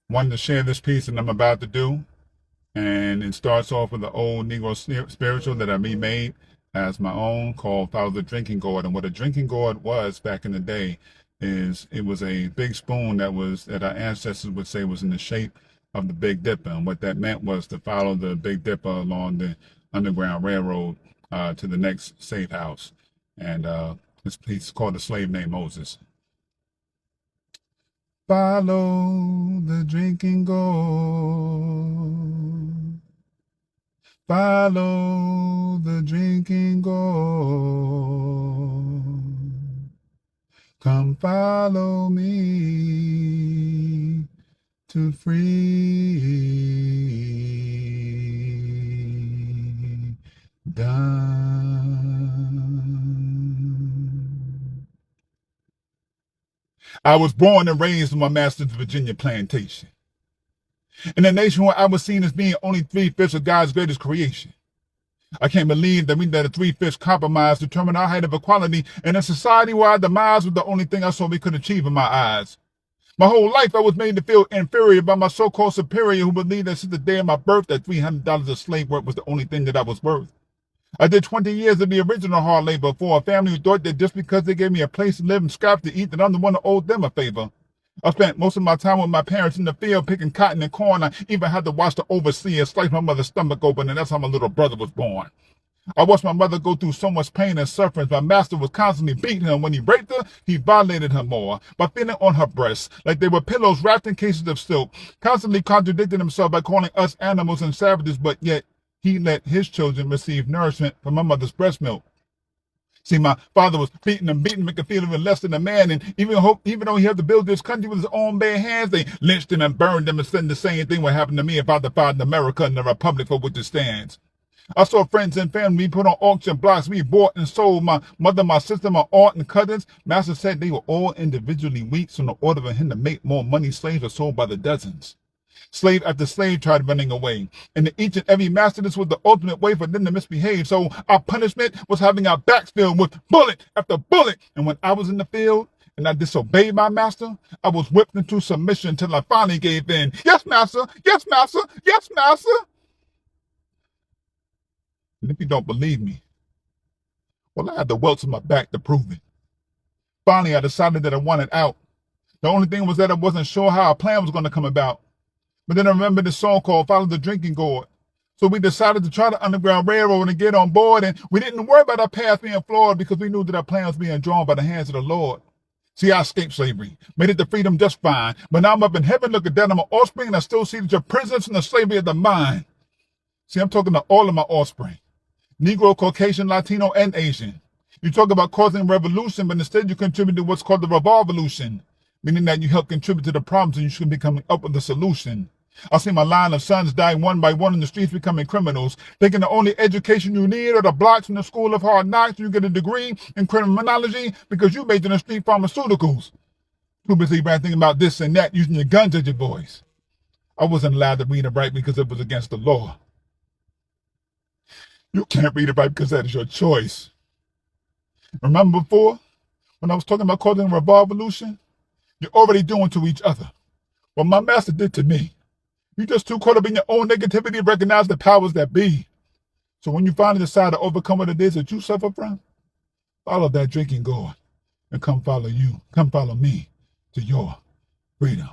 wanted to share this piece that I'm about to do. And it starts off with the old Negro spiritual that I remade as my own called Follow the Drinking Gourd. And what a drinking gourd was back in the day is it was a big spoon that our ancestors would say was in the shape of the Big Dipper. And what that meant was to follow the Big Dipper along the Underground Railroad to the next safe house. And this piece is called The Slave Named Moses. Follow the drinking gourd. Follow the drinking gourd. Come follow me to freedom. I was born and raised on my master's Virginia plantation, in a nation where I was seen as being only 3/5 of God's greatest creation. I can't believe that we let a 3/5 compromise determine our height of equality in a society where our demise was the only thing I saw we could achieve in my eyes. My whole life I was made to feel inferior by my so-called superior who believed that since the day of my birth that $300 of slave work was the only thing that I was worth. I did 20 years of the original hard labor for a family who thought that just because they gave me a place to live and scraps to eat that I'm the one who owed them a favor. I spent most of my time with my parents in the field picking cotton and corn. I even had to watch the overseer slice my mother's stomach open, and that's how my little brother was born. I watched my mother go through so much pain and suffering. My master was constantly beating her. When he raped her, he violated her more by feeling on her breasts like they were pillows wrapped in cases of silk, constantly contradicting himself by calling us animals and savages, but yet he let his children receive nourishment from my mother's breast milk. See, my father was beating and beating, making him feel even less than a man. And even though he had to build this country with his own bare hands, they lynched him and burned him and said the same thing would happen to me if I defied America and the republic for which it stands. I saw friends and family put on auction blocks. We bought and sold. My mother, my sister, my aunt, and cousins. Master said they were all individually weak, so in order for him to make more money, slaves were sold by the dozens. Slave after slave tried running away. And to each and every master, this was the ultimate way for them to misbehave. So our punishment was having our backs filled with bullet after bullet. And when I was in the field and I disobeyed my master, I was whipped into submission until I finally gave in. Yes, master. Yes, master. Yes, master. And if you don't believe me, well, I had the welts on my back to prove it. Finally, I decided that I wanted out. The only thing was that I wasn't sure how our plan was going to come about. But then I remembered the song called Follow the Drinking Gourd. So we decided to try the Underground Railroad and get on board, and we didn't worry about our path being flawed because we knew that our plan was being drawn by the hands of the Lord. See, I escaped slavery, made it to freedom just fine, but now I'm up in heaven looking down on my offspring, and I still see that you're prisoners in the slavery of the mind. See, I'm talking to all of my offspring, Negro, Caucasian, Latino, and Asian. You talk about causing a revolution, but instead you contribute to what's called the revolution, meaning that you help contribute to the problems and you should be coming up with the solution. I see my line of sons die one by one in the streets becoming criminals, thinking the only education you need are the blocks from the school of hard knocks. You get a degree in criminology because you majored in street pharmaceuticals. Too busy thinking about this and that, using your guns as your voice. I wasn't allowed to read and write because it was against the law. You can't read and write because that is your choice. Remember before, when I was talking about causing a revolution? You're already doing to each other what my master did to me. You're just too caught up in your own negativity to recognize the powers that be. So when you finally decide to overcome what it is that you suffer from, follow that drinking gourd and come follow you. Come follow me to your freedom.